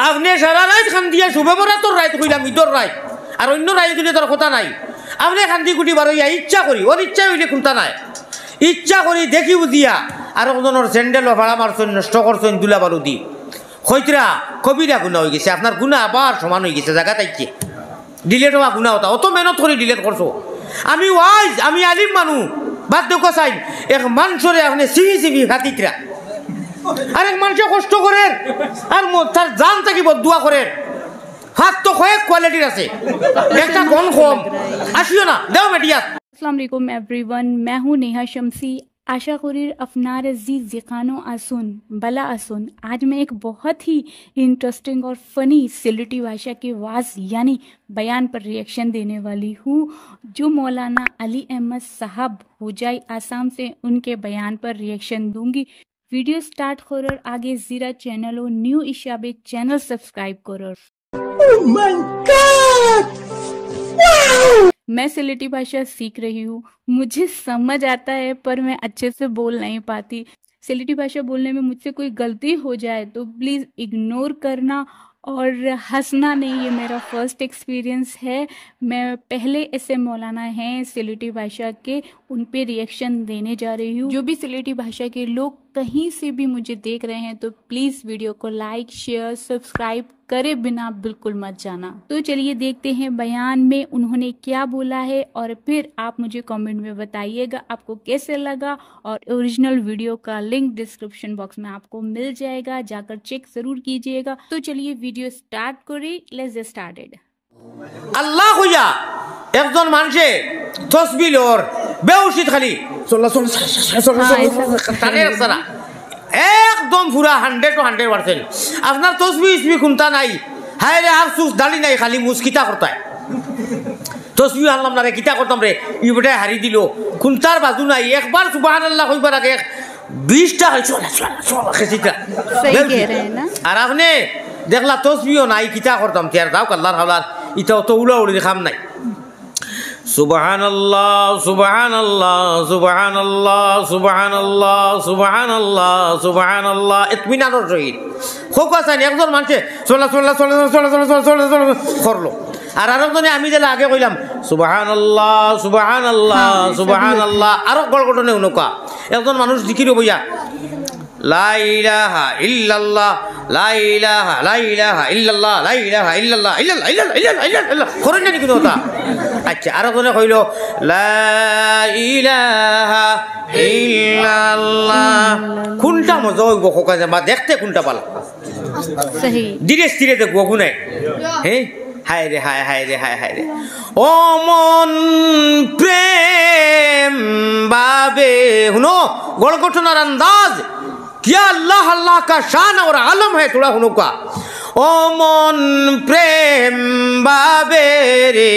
আপনি সারা রাত খান দিয়া শুভে বরা তোর রাত কইলাম ঈদর রাত আর অন্য রাত দিলে তোর কথা নাই আপনি খান্দি কুটি বারইয়া ইচ্ছা করি ওর ইচ্ছা হইলে কোনটা নাই ইচ্ছা করি দেখি বুঝিয়া আর ওজনের স্যান্ডেল ভাড়া মারছেন নষ্ট করছেন দুলা বালু দি খৈতরা কবিরা গুণা হয়ে গেছে আপনার গুণা আবার সমান হয়ে গেছে জায়গা তাইছে ডিলেট হওয়া গুণা হতা অত মেহনত করে ডিলেট করছো আমি ওয়াইজ আমি আলিম মানু বাদ দেখো চাই এক মানুষরে আপনি সিবি সিবি হাতিতরা আর এক মানুষ কষ্ট করেন আর তার জান থাকিব দোয়া করেন হাত তো কয়েক কোয়ালিটির আছে একটা কম কম আসিও না দেও মেডিয়াত। अस्सलाम वालेकुम एवरीवन, मैं हूँ नेहा शम्सी। आशा कुरीर अफनार अजीज जिकानो आसुन बला आसुन। आज मैं एक बहुत ही इंटरेस्टिंग और फ़नी सिलेटी भाषा के वाज यानी बयान पर रिएक्शन देने वाली हूँ, जो मौलाना अली अहमद साहब हुजाई आसाम से उनके बयान पर रिएक्शन दूंगी। वीडियो स्टार्ट करोर आगे ज़ीरा चैनल और न्यू इशाबे चैनल सब्सक्राइब करोर। Oh my God! Wow! मैं सिलेटी भाषा सीख रही हूँ, मुझे समझ आता है पर मैं अच्छे से बोल नहीं पाती। सिलेटी भाषा बोलने में मुझसे कोई गलती हो जाए तो प्लीज़ इग्नोर करना और हंसना नहीं। ये मेरा फर्स्ट एक्सपीरियंस है। मैं पहले ऐसे मौलाना हैं सिलेटी भाषा के, उन पे रिएक्शन देने जा रही हूँ। जो भी सिलेटी भाषा के लोग कहीं से भी मुझे देख रहे हैं तो प्लीज़ वीडियो को लाइक शेयर सब्सक्राइब करे बिना बिल्कुल मत जाना। तो चलिए देखते हैं बयान में उन्होंने क्या बोला है और फिर आप मुझे कमेंट में बताइएगा आपको कैसे लगा। और ओरिजिनल वीडियो का लिंक डिस्क्रिप्शन बॉक्स में आपको मिल जाएगा, जाकर चेक जरूर कीजिएगा। तो चलिए वीडियो स्टार्ट करें, लेट्स गेट स्टार्टेड। আল্লাহ হইয়া একজন মানুষে তসবিহ লর বেউশিত খালি একদম পুরা 100% আপনার তসবিহ ইসবি খুনতা নাই হায় রে আর সুস দাড়ি নাই খালি মুসকিতা করতায় তসবিহ আনলাম না রে কিতা করতাম রে ইবটা হারি দিল খুনতার বাজু নাই একবার সুবহানাল্লাহ কইবার আগে 20টা খেসিটা আর আপনি দেখলা তসবিহ নাই কিতা করতাম তেয়ার দাও আল্লাহর হাওলার ইটা তো উড়াউড়ি খাম নাই। সুবহানাল্লাহ সুবহানাল্লাহ সুবহানাল্লাহ সুবহানাল্লাহ সুবহানাল্লাহ সুবহানাল্লাহ ইতমিনানোর সহিত খুব আছেন একজন মানুষে চলা চলা চলা চলা চলা চলা চলা করলো আর আরেকজনে আমি যেটা আগে কইলাম সুবহানাল্লাহ সুবহানাল্লাহ সুবহানাল্লাহ আরো গড়গড়নে উনকা একজন মানুষ জিকির বইয়া লা ইলাহা ইল্লাল্লাহ লা ইলাহা লা ইলাহা ইল্লাল্লাহ লা ইলাহা ইল্লাল্লাহ ইল্লাল্লাহ ইল্লাল্লাহ ইল্লাল্লাহ করেন না কি কথা। আচ্ছা আরো কোনে কইলো লা ইলাহা ইল্লাল্লাহ কোনটা মজা হইব কোকা যা দেখতে কোনটা ভালো सही ধীরে ধীরে দেখবো কোনে হ্যাঁ হায় রে হায় হায় রে হায় হায় রে ও মন প্রেম বাবে হুনো গোল ঘটনার আন্দাজ क्या अल्लाह अल्लाह का शान और आलम है थोड़ा हुनों का ओ मन प्रेम बाबे रे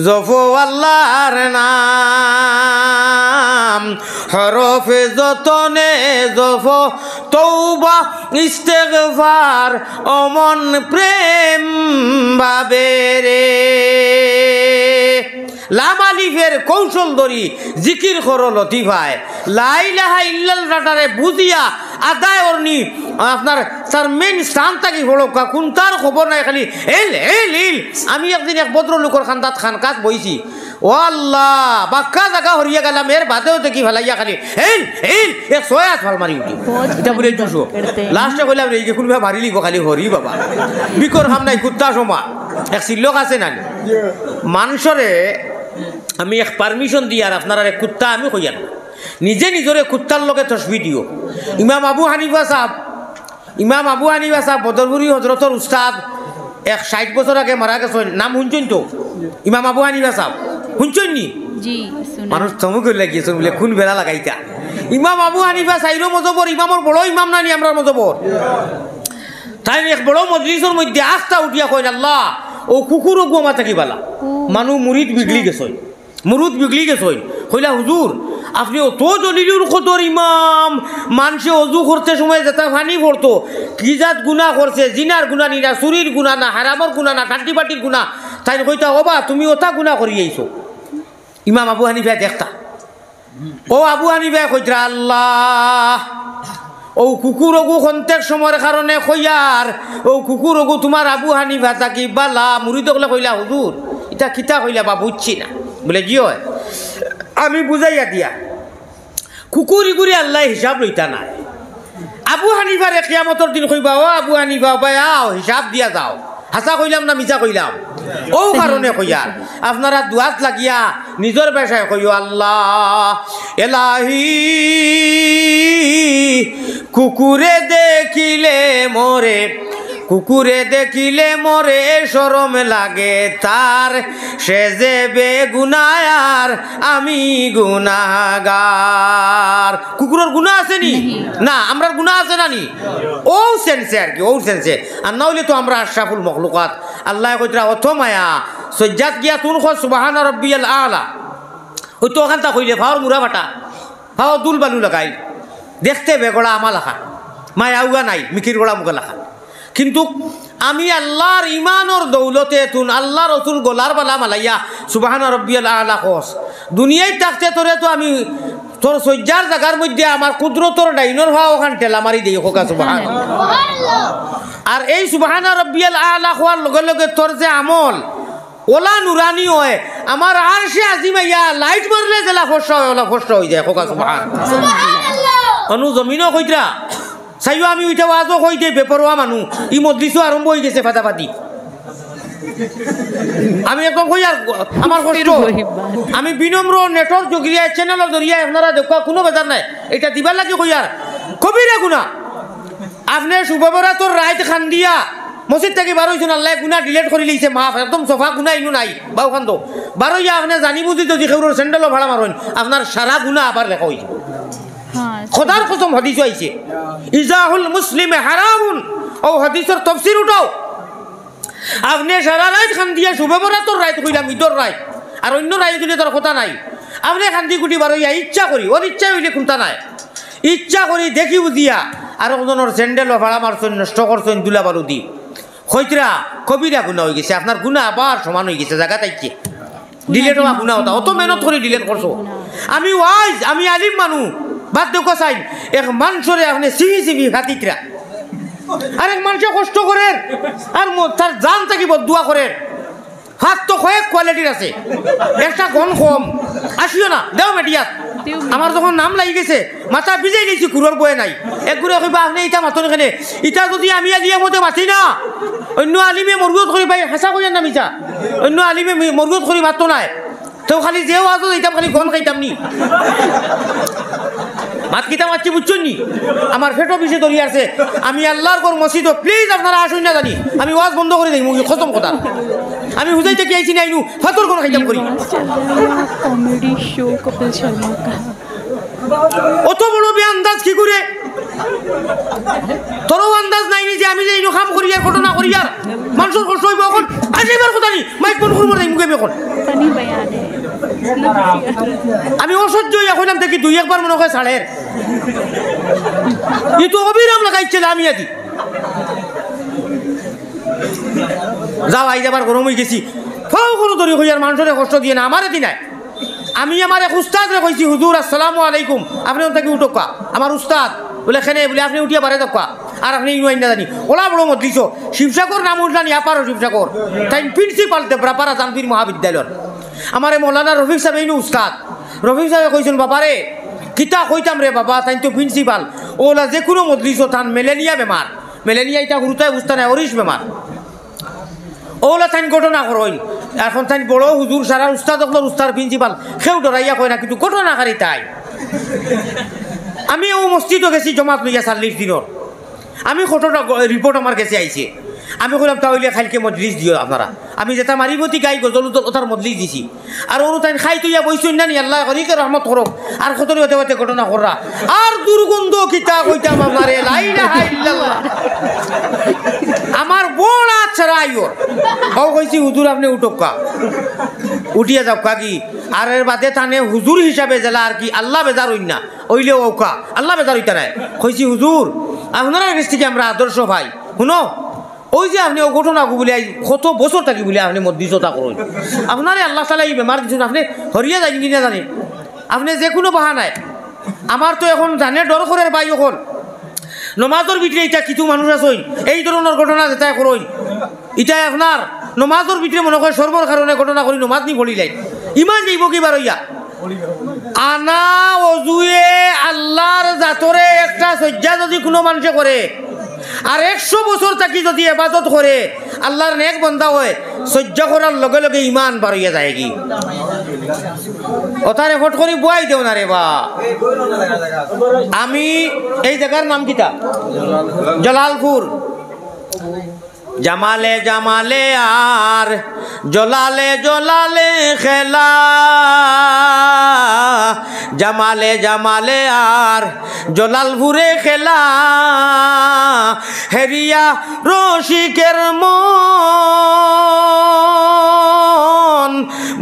जफो अल्लाहर नाम हरफ जतने जफो तौबा इस्तिगफार ओ मन प्रेम बाबे रे লামালিফের কৌশল ধরি জিকির করো লতিফায় লা ইলাহা ইল্লাল্লাহটারে বুঝিয়া আদায় অরনি আপনার তার মেন স্থান থাকি হলকা কোন তার খবর নাই খালি এল এল এল। আমি একদিন এক ভদ্রলোকের খান্দাত খানকাত বইছি ও আল্লাহ বাক্কা জায়গা হরিয়া গেলাম এর বাদেও দেখি ফেলাইয়া খালি এল এল এক ছয়াত ভাল মারি উঠি এটা বলে দুশো লাস্টে কইলাম রে কোনবা মারি লিব খালি হরি বাবা বিকর খাম নাই কুত্তা সমা এক সিল্লক আছে না মানুষরে আমি এক পারমিশন দিই আর আপনারা এক কুত্তা আমি কইয়ার নিজে নিজরে কুত্তার লগে তসবিহ দিও। ইমাম আবু হানিফা সাহেব বদরপুরি হজরতর উস্তাদ এক 60 বছর আগে মারা গেছেন নাম শুনছেন তো ইমাম আবু হানিফা সাহেব শুনছেন নি জি মানুষ চমক লাগিয়েছেন বলে কোন বেলা লাগাইতা ইমাম আবু হানিফা সাইরো মজবর ইমামর বড় ইমাম নানি আমরা মজবর তাই এক বড় মজলিসের মধ্যে আস্থা উঠিয়া কইন আল্লাহ ও কুকুর গোমা থাকি বালা মানুষ মুরিদ বিগলি গেছই মুরুদ বিগলি গেছই কইলা হুজুর আপনি অত জলিলুর কদর ইমাম মানুষে অজু করতে সময় যেটা পানি পড়তো কি জাত গুনাহ করছে জিনার গুনাহ নি না চুরির গুনাহ না হারামর গুনাহ না টাটি বাটির গুনাহ তাই কইতা ওবা তুমি ওটা গুনাহ করি আইছো। ইমাম আবু হানিফা দেখতা ও আবু হানিফা কইরা আল্লাহ ও কুকুরগু খন্তেক সময়ের কারণে কইয়ার ও কুকুরগু তোমার আবু হানিফা থাকি বালা মুরিদকলে কইলা হুজুর এটা কিতা কইলা বা বুঝছি না বলে জি হয় আমি বুঝাইয়া দিয়া কুকুরি গুড়ি আল্লাহ হিসাব লইতা না আবু হানিফারে কিয়ামতর দিন কইবা ও আবু হানিফা ভাই আও হিসাব দিয়া যাও হাসা কইলাম না মিছা কইলাম ও কারণে কইয়ার আপনারা দুয়াত লাগিয়া নিজের পেশায় কইও আল্লাহ এলাহি কুকুরে দেখিলে মরে কুকুরে দেখিলে মরে শরম লাগে তার সে যে বেগুনায়ার আমি গুনাহগার কুকুরের গুনাহ আছে নি না আমরার গুনাহ আছে না নি ও সেন্সে আর কি ও সেন্সে আর না হইলে তো আমরা আশরাফুল মখলুকাত আল্লাহ কইরা অথ মায়া সজ্জাত গিয়া তুন খ সুবহান রাব্বিয়াল আলা ওই তো ওখানটা কইলে ফাওয়ার মুরা ফাটা ফাওয়ার দুল বালু লাগাই দেখতে বেগড়া আমা লাখা মায়া উগা নাই মিকির গোড়া মুখা লাখা কিন্তু আমি আল্লাহর ইমানর দৌলতে তুন আল্লাহ রসুল গোলার বালা মালাইয়া সুবহান রাব্বিয়াল আলা কস দুনিয়ায় থাকতে তোরে তো আমি তোর সজ্জার জায়গার মধ্যে আমার কুদরতর ডাইনর ভাও ওখান ঠেলা মারি দেই হোকা সুবহান আর এই সুবহান রাব্বিয়াল আলা হওয়ার লগে লগে তোর যে আমল ওলা নুরানি হয় আমার আরশে আজিমাইয়া লাইট মারলে জেলা ফসা হয় ওলা ফসা হয়ে যায় হোকা সুবহান অনু জমিনও কইরা চাইও আমি ওইটা আজও কইতে বেপরোয়া মানুষ ই মজলিসও আরম্ভ হয়ে গেছে ফাটাফাটি আমি একদম কই আর আমার কষ্ট আমি বিনম্র নেটওয়ার্ক জগিয়া চ্যানেলের জরিয়া আপনারা দেখা কোনো বেজার নাই এটা দিবার লাগে কই আর কবিরা গুনাহ আপনি শুভবরাতর রাত খান দিয়া মসজিদ থেকে বার হইছেন আল্লাহ গুনাহ ডিলিট করে লইছে মাফ একদম সফা গুনাহ ইনু নাই বাউ খান তো বার হইয়া আপনি জানি বুঝি যদি খেউর স্যান্ডেলও ভাড়া মারুন আপনার সারা গুনাহ আবার লেখা হইছে খোদার কসম হাদিস আইছে ইজাহুল মুসলিমে হারামুন ও হাদিসের তাফসীর উঠাও আপনি সারা রাত খান দিয়া শুভবরাতর রাত কইলাম ঈদর রাত আর অন্য রাত দিলে তার কথা নাই আপনি খান্দি গুটি বার হইয়া ইচ্ছা করি ওর ইচ্ছা হইলে কোনটা নাই ইচ্ছা করি দেখি বুঝিয়া আর একজনের স্যান্ডেলও ভাড়া মারছেন নষ্ট করছেন দুলা বালু দি খৈতরা কবিরা গুণা হয়ে গেছে আপনার গুণা আবার সমান হয়ে গেছে জায়গা তাইছে ডিলেট হওয়া গুণা হতা অত মেহনত করে ডিলেট করছো আমি ওয়াইজ আমি আলিম মানুষ বাদ দেখো চাই এক মানুষরে আপনি চিবি চিবি হাতিতরা আর এক মানুষে কষ্ট করেন আর তার জান থাকি বদুয়া করেন হাত তো কয়েক কোয়ালিটির আছে একটা গন কম আসিও না দেও মেডিয়াত আমার যখন নাম লাগি গেছে মাথা ভিজাই গেছি কুড়োর বয়ে নাই এক ঘুরে কইবা আপনি ইটা মাতন এখানে ইটা যদি আমি আলিয়া মতে মাতি না অন্য আলিমে মরগুত করি ভাই হাসা কইয়া না মিছা অন্য আলিমে মরগুত করি মাতো নাই তো খালি যেও আছো এটা খালি গন খাইতাম নি মাত কিতা মাতছি বুঝছেন নি আমার ফেটো পিছিয়ে ধরিয়ে আছে আমি আল্লাহর কর মসজিদ প্লিজ আপনারা আসুন না জানি আমি ওয়াজ বন্ধ করে দিই মুখে খতম কথা আমি হুজাইতে কি আইছি না আইনু ফাতর কোন খাইতাম করি कॉमेडी शो कपिल शर्मा का অত বড় বে আন্দাজ কি করে তোরও আন্দাজ নাই যে আমি যে এই কাম করি আর ঘটনা করি আর মানুষের কষ্ট হইব এখন আসিবার কথা নি মাইক বন্ধ করব নাই মুখে এখন फनी बयान है আমি অসহ্য হইয়া কইলাম দেখি দুই একবার মনে হয় ছাড়ের ই তো অবিরাম লাগাইছে আমি আদি যাও আই যাবার গরম হয়ে গেছি ফাও কোনো ধরি হইয়ার মানুষের কষ্ট দিয়ে না আমারে দি নাই আমি আমার এক উস্তাদরে কইছি হুজুর আসসালামু আলাইকুম আপনি ওখানে উঠোকা আমার উস্তাদ বলে এখানে বলে আপনি উঠিয়া পারে দেখা আর আপনি ইউআইন না জানি ওলা বড় মজলিস শিবসাগর নাম উঠলানি আপারও শিবসাগর তাই প্রিন্সিপাল দেবরাপাড়া জানবীর মহাবিদ্যালয়ের আমার মৌলানা রফিক সাহেব এই উস্তাদ রফিক সাহেব কইছেন বাবারে কিতা কইতাম রে বাবা তাই তো প্রিন্সিপাল ওলা যে কোনো মজলিস থান মেলেনিয়া বেমার মেলেনিয়া এটা গুরুতায় বুঝতে নাই অরিস বেমার ওলা তাই ঘটনা করইন এখন তাই বড় হুজুর সারা উস্তাদ উস্তাদ প্রিন্সিপাল সেও ডরাইয়া কয় না কিন্তু ঘটনাকারী তাই আমি ও মসজিদও গেছি জমাত লইয়া 40 দিনের আমি কতটা রিপোর্ট আমার কাছে আইছে আমি কইলাম তাহলে খাইলকে মজলিস দিও আপনারা আমি যেটা মারিবতী গাই গজল ওটার মজলিস দিছি আর অনুতাইন খাই তুইয়া বইছুন না নি আল্লাহ হরিকে রহমত করক আর কতরি হতে হতে ঘটনা কররা আর দুর্গন্ধ কিতা কইতাম আমারে লা ইলাহা ইল্লাল্লাহ আমার বড় আছরা আইও ও কইছি হুজুর আপনি উঠোকা উঠিয়া যাও কাকি আর এর বাদে তানে হুজুর হিসাবে জেলা আর কি আল্লাহ বেজার হইন না ওইলে ওকা আল্লাহ বেজার হইতা নাই কইছি হুজুর আপনারা কাছ থেকে আমরা আদর্শ ভাই শুনো ওই যে আপনি ও ঘটনা বলে কত বছর থাকি বলে আপনি মধ্যস্থতা করুন আপনারে আল্লাহ তালা এই বেমার দিচ্ছেন আপনি হরিয়া যাই কিনা জানেন আপনি যে কোনো বাহানায় আমার তো এখন জানে ডর করে ভাই এখন নমাজের ভিতরে এটা কিছু মানুষ আছে এই ধরনের ঘটনা যেটা করই এটা আপনার নমাজের ভিতরে মনে হয় সর্বর কারণে ঘটনা করি নমাজ নি পড়িলাই ইমান যাইব কি বারইয়া আনা অজুয়ে আল্লাহর জাতরে একটা সজ্জা যদি কোনো মানুষে করে আর 100 বছর থাকি যদি ইবাদত করে আল্লাহর নেক বান্দা হয় সজ্জা করার লগে লগে ইমান বাড়িয়া যায় কি ওটারে ফট করি বয়াই দেও না রে বা আমি এই জায়গার নাম কিটা জলালপুর জামালে জামালে আর জলালে জলালে খেলা জামালে জামালে আর জলালপুরে খেলা হেরিয়া রসিকের মন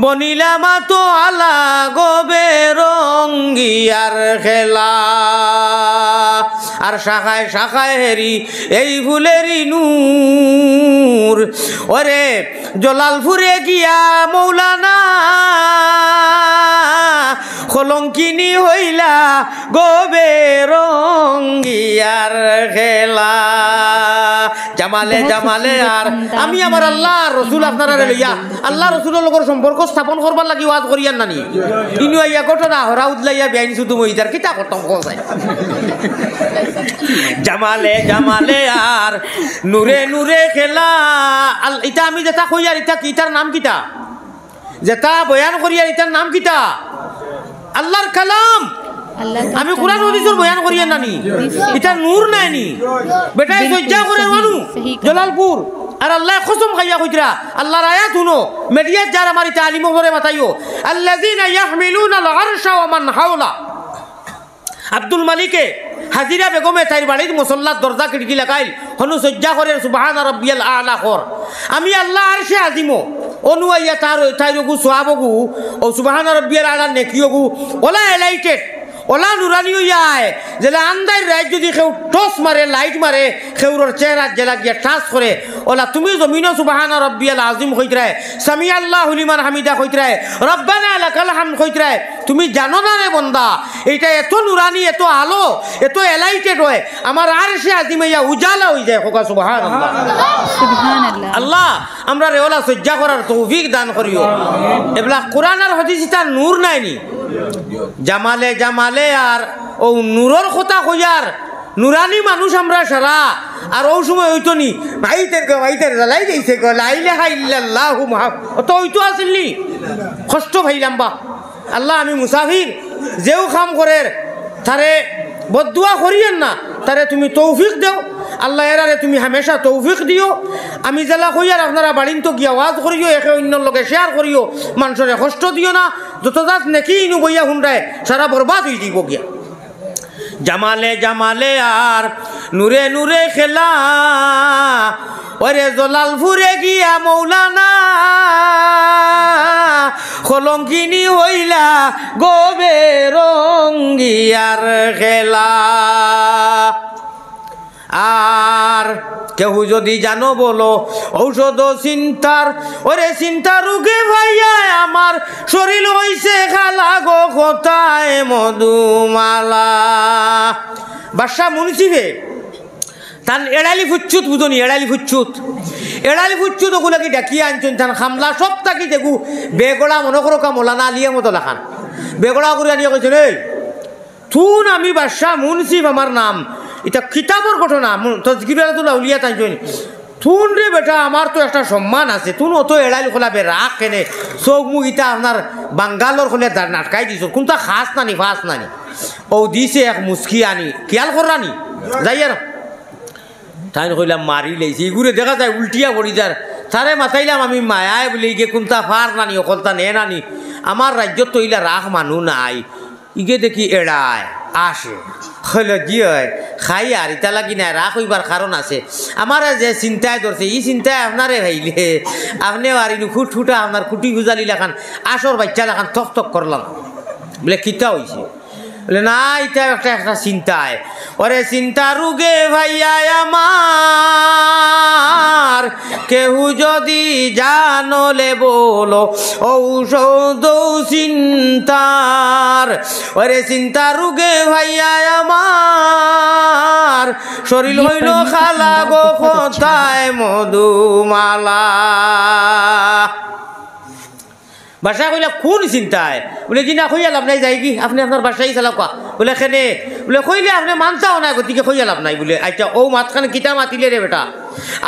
বনিলা মাতো আলা গবে রঙ্গিয়ার খেলা আর শাখায় শাখায় হেরি এই ফুলেরই নূর ওরে জলালপুরে গিয়া মৌলানা কলঙ্কিনী হইলা গবে রঙ্গিয়ার খেলা জামালে জামালে আর আমি আমার আল্লাহ রসুল আপনারা লইয়া আল্লাহ রসুলের লগর সম্পর্ক স্থাপন করবার লাগি ওয়াজ করিয়ান নানি ইনু আইয়া ঘটনা হরা উদলাইয়া বেআইনি শুধু মহিদার কিতা করতাম কোথায় জামালে জামালে আর নূরে নূরে খেলা এটা আমি যেটা কই আর এটা কিটার নাম কিটা যেটা বয়ান করি আর এটার নাম কিটা আল্লাহর কালাম আমি কোরআন হাদিসের বয়ান করিয়া নানি এটা নূর নাইনি বেটা সজ্জা করে মানু জলালপুর আর আল্লাহ কসম খাইয়া কইরা আল্লাহর আয়াত শুনো মিডিয়া যারা আমার তালিম করে মাতাইও আল্লাযিনা ইয়াহমিলুনা আল আরশা ওয়া মান হাওলা আব্দুল মালিকে হাজিরা বেগমে তাইর বাড়ির মুসল্লার দরজা খিড়কি লাগাইল হনু সজ্জা করে সুবহান রাব্বিয়াল আলা কর আমি আল্লাহ আরশে আজিমো অনুয়াইয়া তাইরগু সোয়াবগু ও সুবহান রাব্বিয়াল আলা নেকিয়গু ওলা এলাইটেড ওলা নুরানি হইয়ায় যেটা আন্দার রাত যদি কেউ টস মারে লাইট মারে কেউর চেহারা জেলা গিয়া টাচ করে ওলা তুমি জমিন সুবহান রাব্বিয়াল আজিম কইতরায় সামি আল্লাহু লিমান হামিদা কইতরায় রব্বানা লাকাল হামদ কইতরায় তুমি জানো না রে বান্দা এটা এত নুরানি এত আলো এত এলাইটেড হয় আমার আরশে আজিমে ইয়া উজালা হই যায় কোকা সুবহানাল্লাহ সুবহানাল্লাহ আল্লাহ আমরা রে ওলা সজ্জা করার তৌফিক দান করিও এবলা কোরআন আর হাদিস তার নূর নাইনি জামালে জামালে আর ও নূরের কথা কইয়ার নুরানি মানুষ আমরা সারা আর ওই সময় হইতো নি ভাইতের জ্বালাই দিয়েছে লা ইলাহা ইল্লাল্লাহু মুহাম্মাদ তো হইতো আসেননি কষ্ট ভাইলাম বা আল্লাহ আমি মুসাফির যেও কাম করে তারে বদুয়া করিয়েন না তারে তুমি তৌফিক দেও আল্লাহ এরারে তুমি হামেশা তৌফিক দিও আমি জেলা কইয়ার আপনারা বাড়িন তো গিয়া ওয়াজ করিও একে অন্যর লগে শেয়ার করিও মানুষের কষ্ট দিও না যত জাত নেকি ইনু বইয়া হুন্ডায় সারা বরবাদ হয়ে দিব গিয়া জামালে জামালে আর নূরে নূরে খেলা ওরে জলালপুরে গিয়া মৌলানা কলঙ্কিনী হইলা গবে রঙ্গিয়ার খেলা আর কেউ যদি জানো বলো ঔষধ চিন্তার ওরে চিন্তা রোগে ভাইয়া আমার শরীর হইছে খালা গো কোথায় মধুমালা বাদশা মুন্সিফে তান এড়ালি ফুচ্ছুত বুঝনি এড়ালি ফুচ্ছুত ওগুলো কি ডাকিয়ে আনছেন তান খামলা সব তাকি দেখু বেগড়া মনে করো কা মোলানা আলিয়া মতো লেখান বেগড়া করে আনিয়ে কইছেন এই থুন আমি বাদশা মুন্সিফ আমার নাম এটা কিতাবর ঘটনা তজকিরাতুল আউলিয়া তাইছেন থুন রে বেটা আমার তো একটা সম্মান আছে তুন অত এড়াইল খোলাবে রাখ কেনে চোখ মুখ ইটা আপনার বাঙ্গালোর খোলে নাটকাই দিছ কোনটা খাস নানি ফাঁস নানি ও দিছে এক মুস্কি আনি খেয়াল করানি যাই আর তাই কইলাম মারি লেছি এগুলো দেখা যায় উল্টিয়া পড়ি যার তারে মাথাইলাম আমি মায়ায় বলি গিয়ে কোনটা ফার নানি অকলতা নে নানি আমার রাজ্যত তো ইলা রাখ মানুষ নাই ইগে দেখি এড়ায় আসে হইল জি হয় খাই আর ইটা লাগি না রাখ হইবার কারণ আছে আমার যে চিন্তায় ধরছে ই চিন্তায় আপনারে ভাইলে আপনিও আর ইনু খুঁটা আপনার খুঁটি গুজালি লেখান আসর বাচ্চা লেখান থক থক করলাম বলে কিতা হয়েছে বলে না এটা একটা চিন্তায় ওরে চিন্তা রুগে ভাইয়া আমার কেহু যদি জানলে বলো ঔষধ চিন্তার, ওরে চিন্তা রোগে ভাইয়া আমার শরীর হইল খালা গো কোথায় মধুমালা। বাসা কইলা কোন চিন্তায়? বলে জিনা কইয়া লাভ নাই, যাই কি আপনি আপনার বাসায় চালাও কা। বলে খেনে বলে কইলে আপনি মানতাও না, গতিকে কইয়া লাভ নাই। বলে আচ্ছা ও মাঝখানে কিতা মাতিলে রে বেটা?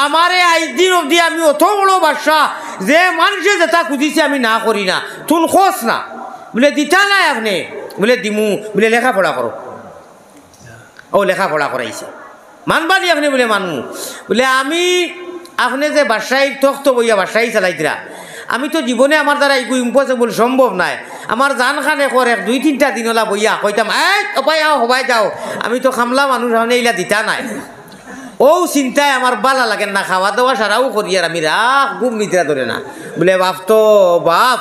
আমারে আজ দিন অব্দি আমি অত বড় বাসা যে মানুষে যেটা খুঁজিছে আমি না করি না, তুন খোঁজ না। বলে দিতা নাই আপনি? বলে দিমু। বলে লেখাপড়া করো। ও লেখাপড়া করাইছে, মানবানি আপনি? বলে মানমু। বলে আমি আপনি যে বাসায় তখ্ত বইয়া বাসায় চালাইতরা, আমি তো জীবনে আমার দ্বারা এগুলো ইম্পসিবল, সম্ভব নাই। আমার জান খানে করে 2-3টা দিন ওলা বইয়া কইতাম এই অপায় আও হবাই যাও, আমি তো খামলা মানুষ হনে এইলা দিতা নাই। ও চিন্তায় আমার বালা লাগেন না, খাওয়া দাওয়া সারাও করি আর আমি রাখ ঘুম নিদ্রা ধরে না। বলে বাপ তো বাপ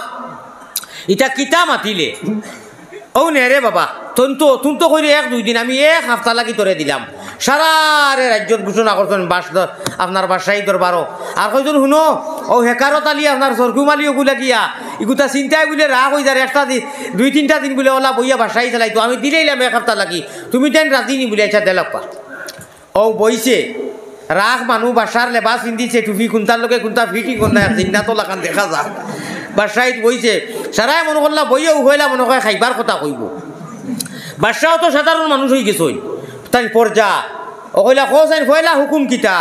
ইটা কিতা মাতিলে? ও নে রে বাবা, তুন তো কইলে 1-2 দিন, আমি 1 সপ্তাহ লাগি তোরে দিলাম। সারা রে রাজ্যত ঘোষণা করছেন আপনার বাসায় দরবারও। আর কইজন শুনো ও হেকারও তালি আপনার সরকুমালিও গুলা গিয়া ইগুতা চিন্তায় বলে রাগ হয়ে যায়। 2-3টা দিন বলে ওলা বইয়া বাসায় চালাইতো, আমি দিলেইলাম 1 সপ্তাহ লাগি, তুমি তেন রাজি নি বলে আচ্ছা দেলকা। ও বইছে রাগ মানুষ বাসার লেবাস পিন্ধিছে, টুপি কোনটার লোকে কোনটা ফিটিং কোন নাই, চিন্তা লাখান দেখা যা বাসায় বইছে। সারাই মনে করলা বইয়াও হইলা মনে হয় খাইবার কথা কইব। বাসাও তো সাধারণ মানুষ হয়ে গেছ তাই পর্যা। ও কইলা খোঁজ কইলা হুকুম কিতা?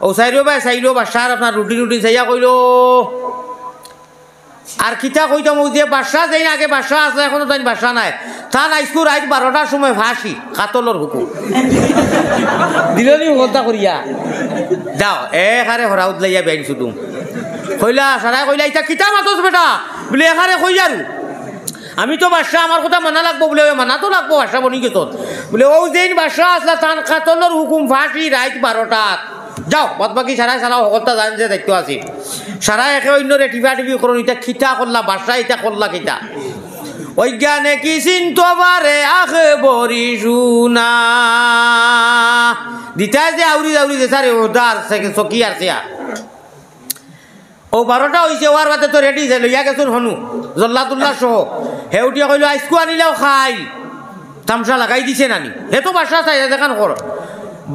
ও চাইলো বাই চাইলো বাসার আপনার রুটিন চাইয়া কইল আর কিতা কইতাম যে বাসা যাই না, আগে বাসা আছে এখনো তাই বাসা নাই। তার আইসকু রাত 12টার সময় ফাঁসি কাতলর হুকুম দিলনি হত্যা করিয়া যাও এখারে হরাউত লাইয়া বেন শুধু কইলা। সারাই কইলা ইটা কিতা মাতস বেটা? বলে এখারে কই আর আমি তো বাসা আমার কথা মানা লাগবো। বলে মানা তো লাগবো, বাসা বনি গেত। বলে ও যেন বাসা আসলা তান কাতলর হুকুম ফাঁসি রাত 12টাত। যাও বাদ বাকি সারাই সারা সকলটা জান যে দায়িত্ব আছে। সারা একে অন্যরে টিপি করুন, ইটা খিতা করলা বাসা, ইটা করলা কিতা? অজ্ঞানে কি চিন্তবারে আখে বরি শুনা দিতাই যে আউরি আউরি যে সারে ওদার চকি আর চেয়া। ও 12টা হয়েছে, ওর বাদে তো রেডি যে লইয়া গেছুন হনু জল্লাতুল্লাহ সহ। হেউটিয়া কইল আইসকু আনিলেও খাই, তামসা লাগাই দিছে নানি। হে তো বাসা চাই দেখান কর।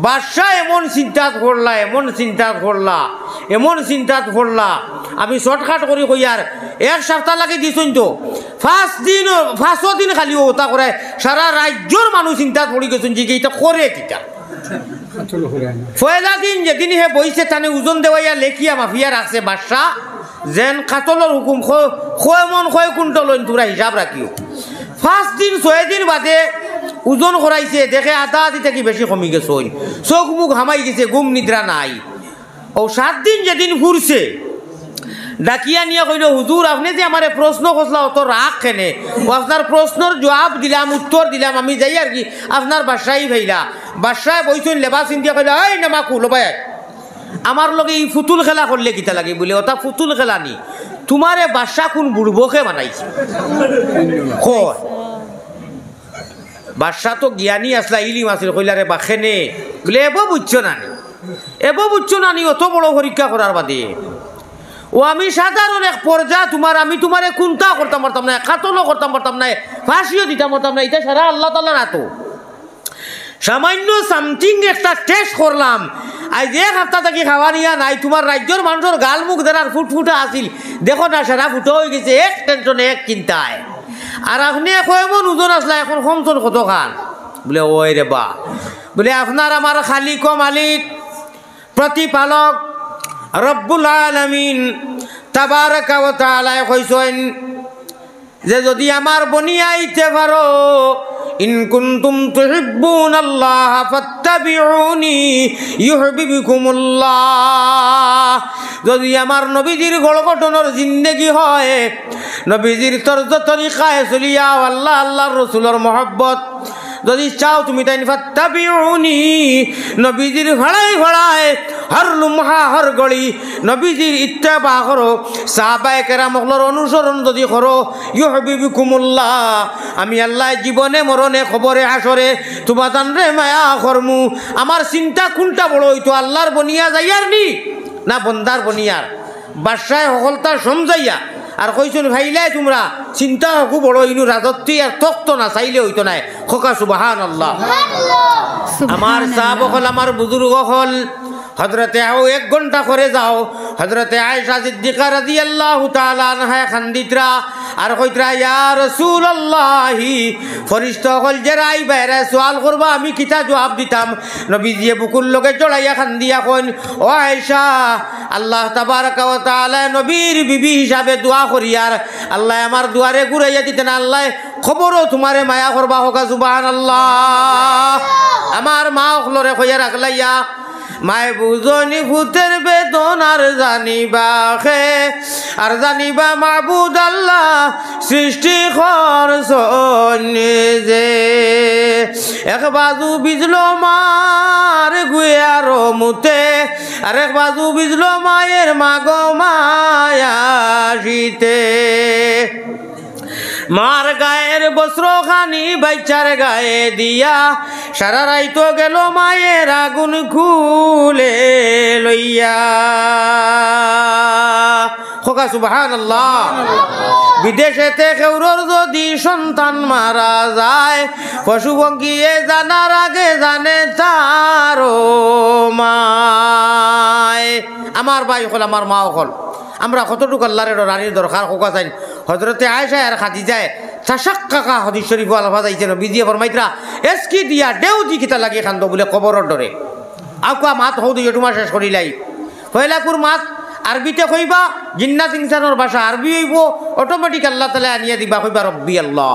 বাদশা এমন চিন্তাত করলা, এমন চিন্তাত করলা, এমন চিন্তাত করলা, আমি শর্টকাট করি কই আর 1 সপ্তাহ লাগে দিছুন তো। 5 দিন খালি ওটা করে সারা রাজ্যর মানুষ চিন্তাত পড়ি গেছেন যে এটা করে কিটা। পয়লা দিন যেদিন হে বইছে তানে ওজন দেওয়াইয়া লেখিয়া মাফিয়া রাখছে বাদশা যেন কাতলর হুকুম কয় মন 6 কুইন্টাল তোরা হিসাব রাখিও। 5 দিন 6 দিন বাদে ওজন করাইছে, দেখে আধা আধি থেকে বেশি কমি গেছে, চোখ মুখ হামাই গেছে, ঘুম নিদ্রা নাই। ও 7 দিন যেদিন ঘুরছে ডাকিয়া নিয়ে কইল হুজুর আপনি যে আমার প্রশ্ন করলা অত রাগ কেনে? ও আপনার প্রশ্নের জবাব দিলাম, উত্তর দিলাম, আমি যাই আর কি আপনার বাসায় ভাইলা। বাসায় বইছেন লেবাস ইন্দিয়া কইলা এই নেমা কুল ভাই আমার লগে এই ফুতুল খেলা করলে কিতা লাগে? বলে ওটা ফুতুল খেলা নি, তোমারে বাসা কোন বুড়বকে বানাইছে? বাদশা তো জ্ঞানী আসলা, ইলিম আসিল। কইলা রে বাখেনে বলে এবো বুঝছো নানি, এবো বুঝছো নানি অত বড় পরীক্ষা করার বাদে? ও আমি সাধারণ এক পর্যা তোমার, আমি তোমারে কোনটা করতাম পারতাম না, কাতলও করতাম পারতাম না, ফাঁসিও দিতাম পারতাম না। এটা সারা আল্লাহ তাআলা না তো সামান্য সামথিং একটা টেস্ট করলাম। আজ 1 সপ্তাহ থেকে খাওয়া নিয়া নাই, তোমার রাজ্যের মানুষের গাল মুখ দেওয়ার ফুটফুটা আসিল, দেখো না সারা ফুটো হয়ে গেছে, এক টেনশনে এক চিন্তায়। আর আপনি কয়মন ওজন আসলা এখন কমজন কত খান? বলে ওই রে বা, বলে আপনার আমার খালিক মালিক প্রতিপালক রব্বুল আলামিন তাবারাকা ওয়া তাআলা কইছেন যে যদি আমার বনিয়াইতে পারো ইন কুনতুম তুহিব্বুনাল্লাহ ফাত্তাবিউনি ইউহিব্বুকুমুল্লাহ। যদি আমার নবীজির গড়গঠনের জিন্দেগি হয়, নবীজির তর্জ তরিকায় চলিয়া আল্লাহ আল্লাহর রাসূলের মহব্বত যদি চাও তুমি তাই ফাত্তাবিউনি, নবীজির ভাড়ায় ভাড়ায় হর লুমহা হর গড়ি নবীজির ইত্তেবা করো, সাহাবায়ে কেরামর অনুসরণ যদি করো, ইউহিব্বুকুমুল্লাহ, আমি আল্লাহ জীবনে মরণে খবরে হাসরে তোমার রে মায়া করমু। আমার চিন্তা কোনটা বড় হইতো, আল্লাহর বনিয়া যাইয়ার নি না বন্দার বনিয়ার বাদশাহ সকলতা সমজাইয়া আর কইছুন ভাইলাই তোমরা চিন্তা হকু বড় ইনু রাজত্বী আর তক্ত না চাইলে হইতো নাই খোকা সুবহানাল্লাহ। আমার সাহাব হল আমার বুজুর্গ হল হজরতে আও 1 ঘন্টা করে যাও হজরতে আয়েশা সিদ্দিকা রাদিয়াল্লাহু তাআলা আনহা খান্দিতরা আর কইতরা ইয়া রাসূলুল্লাহি ফরিশতা হল জেরাই বাইরে সওয়াল করবা আমি কিতা জবাব দিতাম নবীজি বুকুল লগে জড়াইয়া খান্দিয়া কইন ও আয়েশা আল্লাহ তাবারাকা ওয়া তাআলা নবীর বিবি হিসাবে দোয়া করিয়ার আল্লাহ আমার দুয়ারে ঘুরাইয়া দিতেন আল্লাহ খবরও তোমারে মায়া করবা হোকা সুবহানাল্লাহ। আমার মা হলরে কইয়া রাখলাইয়া মায় বুঝনি ভূতের বেদনার জানিবা খে আর জানিবা মাবুদ আল্লাহ সৃষ্টি যে এক বাজু বিজলো মার গুয়ার মুতে আর এক বাজু বিজলো মায়ের মাগো মায়াশিতে মার গায়ের বস্ত্র খানি বাচ্চার গায়ে দিয়া সারা রাইতো গেল মায়ের আগুন খুলে লইয়া খোকা সুবহানাল্লাহ। বিদেশেতে কেউরর যদি সন্তান মারা যায় পশু পঙ্খিয়ে জানার আগে জানে তারও মায়। আমার ভাই হল আমার মা হল আমরা কতটুকু আল্লাহর রানীর দরকার খোকা চাই হজরতে আয়েশা আর খাদিজায় তাশাক্কাকা হাদিস শরীফ আলফাজ আইছে নবীজি ফরমাইতরা এসকি দিয়া দেউ দি কিতা লাগি খান্দ বলে কবরের ডরে আউকা মাত হৌ দি এটুমা শেষ করিলাই পয়লাকুর মাত আরবিতে কইবা জিন্নাত ইনসানের ভাষা আরবি হইব অটোমেটিক আল্লাহ তাআলা আনিয়া দিবা কইবা রব্বি আল্লাহ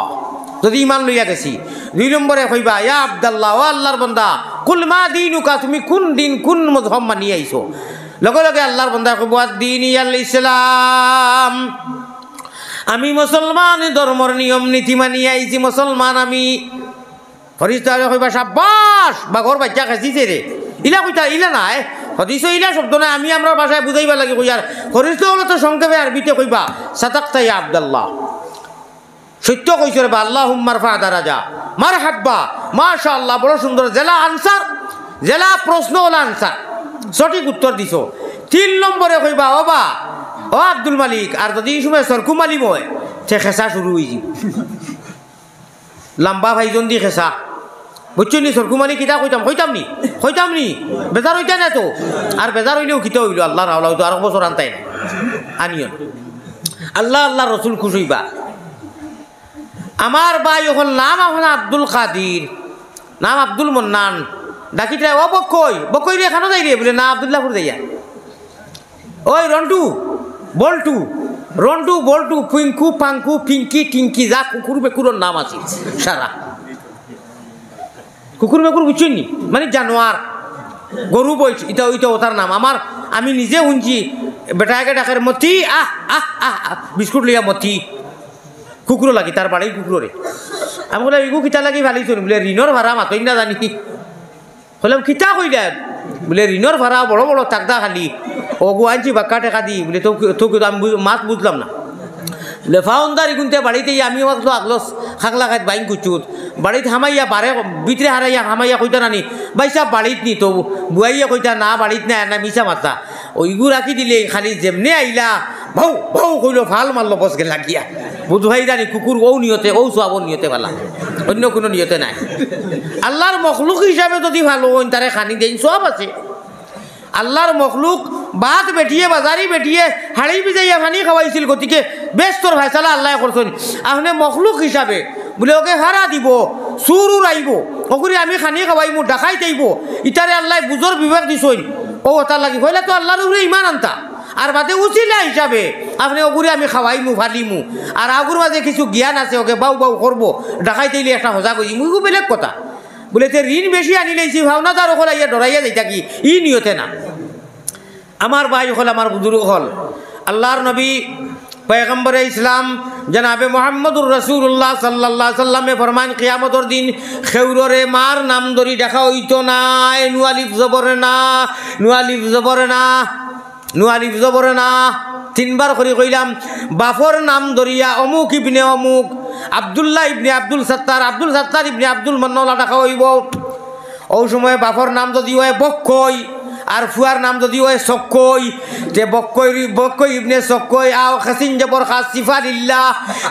যদি ইমান লইয়া গেছি। 2 নম্বরে কইবা ইয়া আব্দুল্লাহ ও আল্লাহর বান্দা কুল মা দীনুকা তুমি কোন দিন কোন মযহব মানি আইছো লগে লগে আল্লাহর বান্দা কইবা দীনি আল ইসলাম আমি মুসলমান ধর্মের নিয়ম নীতি মানি আইছি মুসলমান আমি। ফরিস্তা কইবা শাবাশ বাঘর বাচ্চা খাইছে রে ইলা কইতা ইলা নাই হদিস ইলা শব্দ নাই আমি আমরা ভাষায় বুঝাইবা লাগে কইয়ার ফরিস্তা হলো তো সংক্ষেপে আরবিতে কইবা সাদাকতা ইয়া আব্দুল্লাহ সত্য কইছো রে আল্লাহুম্মা রফা দারাজা মারহাবা মাশাআল্লাহ বড় সুন্দর জেলা আনসার জেলা প্রশ্ন হল আনসার সঠিক উত্তর দিছো। 3 নম্বরে কইবা ওবা ও আব্দুল মালিক আর যদি এই সময় সরকু মালিম হয় সে খেসা শুরু হয়ে যাব লম্বা ভাইজন দি খেসা বুঝছো নি সরকু মালিক কিতা কইতাম নি বেজার হইতা না তো আর বেজার হইলেও কিতা হইল আল্লাহ রাওলা হইতো আর বছর আনতাই না আনিয়ন আল্লাহ আল্লাহ রসুল খুশ হইবা। আমার ভাই এখন নাম এখন আব্দুল কাদির নাম আব্দুল মন্নান ডাকিটা ও বকই রে খানো যাই রে বলে না আব্দুল্লাহপুর যাইয়া ওই রন্টু বল্টু পিঙ্কু পাঙ্কু পিঙ্কি টিঙ্কি যা কুকুর বেকুরের নাম আছে সারা কুকুর বেকুর বুঝছেন নি মানে জানোয়ার গরু বইছ এটা ওইটা ওটার নাম আমার আমি নিজে শুনছি বেটাকে ডাকের মতি আহ আহ আহ বিস্কুট লইয়া মতি কুকুরও লাগি তার বাড়ি কুকুরে আমি বলে ইগু কিতা লাগি ভালিছ বলে ঋণর ভাড়া মাতই না জানি বললাম কিতা কইলা বলে ঋণর ভাড়া বড় বড় তাকদা খালি ওগু আনছি বাক্কা টেকা দি বলে তো আমি মাত বুঝলাম না বলে ফাউন্দারি গুনতে বাড়িতে আমি তো আগলো খাকলা খাইত বাইন কুচুত বাড়িতে হামাইয়া বারে ভিতরে হারাইয়া হামাইয়া কইতা নানি বাইসা বাড়িত নি তো বুয়াইয়া কইতা না বাড়িত না না মিশা মাতা ওইগু রাখি দিলে খালি যেমনে আইলা ভাউ ভাউ কইলো ভাল মারলো বস গে লাগিয়া বুধভাই জানি কুকুর ও নিয়তে ও সোয়াবর নিয়তে ভালা অন্য কোনো নিয়তে নাই। আল্লাহর মখলুক হিসাবে যদি ভালো হইন তারে খানি দেন সব আছে। আল্লাহর মখলুক বাত বেটিয়ে বাজারি বেটিয়ে হাড়ি বিজাইয়া পানি খাওয়াইছিল গতিকে বেস্তর ভাইসালা আল্লাহ করছেন আপনি মখলুক হিসাবে বলে ওকে হারা দিব সুরুর আইব ওগুলি আমি খানি খাওয়াইমু ডাকাই যাইব ইটারে আল্লাহ বুঝর বিবেক দিছইন ও তার লাগি হইলে তো আল্লাহর উপরে ইমান আনতা আর বাদে উচিলা হিসাবে আপনি ওগুলি আমি খাওয়াইমু ফালিমু আর আগুর মাঝে কিছু জ্ঞান আছে ওকে বাউ বাউ করবো ডাকাই দিলে একটা সজাগ হয়েছি মুগু বেলেগ কথা বলে তে ঋণ বেশি আনি লাইছি ভাওনা তার ওখানে ইয়া ডরাইয়া যাই থাকি ই নিয়তে না। আমার ভাই হল আমার বুজুর্গ হল আল্লাহর নবী পয়গম্বরে ইসলাম জনাবে মোহাম্মদুর রসুল্লাহ সাল্লাল্লাহু আলাইহি সাল্লামে ফরমান কিয়ামতের দিন খেউররে মার নাম ধরি দেখা হইতো না নুয়ালিফ জবরে না 3বার করে কইলাম বাফর নাম ধরিয়া অমুক ইবনে অমুক আব্দুল্লাহ ইবনে আব্দুল সত্তার ইবনে আব্দুল মান্নাওয়ালা দেখা হইব। ও সময় বাফর নাম যদি হয় বক্ষই আর ফুয়ার নাম যদি হয় সকই যে বক্কই ইবনে সকই আও খাসিন জবর খাস সিফালিল্লাহ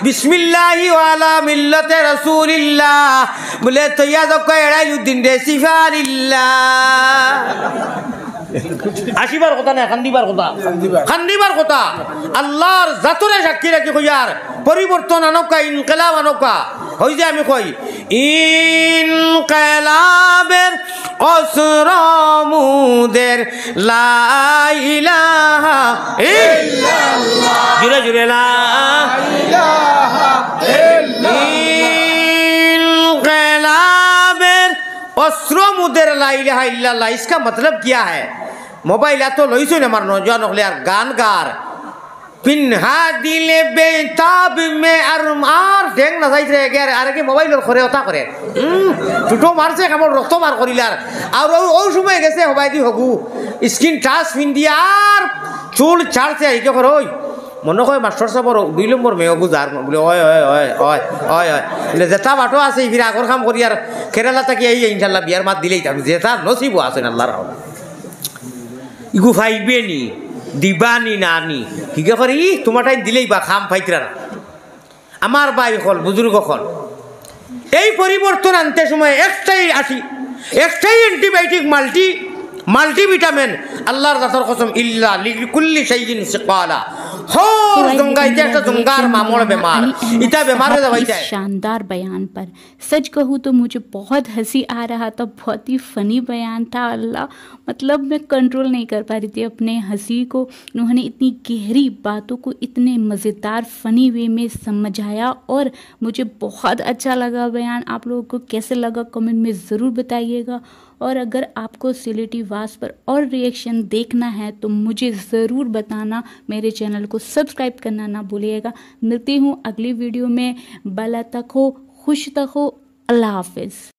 বিসমিল্লাহি ওয়ালা মিল্লাতে রাসূলিল্লাহ বলে তৈয়া সকই এড়াইউদ্দিন রে সিফালিল্লাহ আসিবার কথা না খান্দিবার কথা আল্লাহর জাতরে সাক্ষী রাখি কইয়ার পরিবর্তন আনকা ইনকিলাব আনকা হই যে আমি কই ইনকিলাবের অসরমুদের লা ইলাহা ইল্লাল্লাহ জুরে জুরে লা ইলাহা ইল্লাল্লাহ इनकलाबेर अस्रमुदेर ला इलाहा इल्लल्लाह इसका मतलब क्या है मोबाइल तो लईছো ना मार नौजवान हले यार गान गार पिन्हा दिले बेताब में आर ढेंग ना जाइत रे यार आरे के मोबाइल करे ওটা করে টুটো মারছে কেমন রক্ত মার করিলার আর ওই সময় গেছে হবাই দি হগু স্ক্রিন টাচ পিন দিয়া আর চুল ছাড়ছে এই করে ওই মনে কয় মাস্টার সাহেবর 2 নম্বর মেয়ে বুঝার বলে ওয় ওয় ওয় ওয় ওয় ওয় বলে যেটা বাটো আছে ফির আগর কাম করি আর কেরালা থেকে এই ইনশাআল্লাহ বিয়ার মাত দিলেই আমি যেটা নসিব আছে আল্লাহর রহমত ইগু ফাইবে নি দিবানি নানি হিগে করি তোমারটাই দিলেই বা খাম ফাইতরা না আমার ভাই হল বুজুর্গ হল এই পরিবর্তন আনতে সময় একটাই অ্যান্টিবায়োটিক মাল্টিভিটামিন আল্লাহর জাতের কসম ইল্লা লিকুল্লি শাইইন সিকালা হর জঙ্গাইতে একটা জঙ্গার মামুল বেমার ইটা বেমারে যাইতে शानदार बयान पर सच कहूँ तो मुझे बहुत हंसी आ रहा था बहुत ही फनी बयान था अल्लाह मतलब मैं कंट्रोल नहीं कर पा रही थी अपने हंसी को उन्होंने इतनी गहरी बातों को इतने मज़ेदार फ़नी वे में समझाया और मुझे बहुत अच्छा लगा बयान आप लोगों को कैसे लगा कमेंट में ज़रूर बताइएगा और अगर आपको सिलेटी वास पर और रिएक्शन देखना है तो मुझे ज़रूर बताना मेरे चैनल को सब्सक्राइब करना ना भूलिएगा मिलती हूँ अगली वीडियो में भला तक हो खुश तक हो अल्लाह हाफिज़।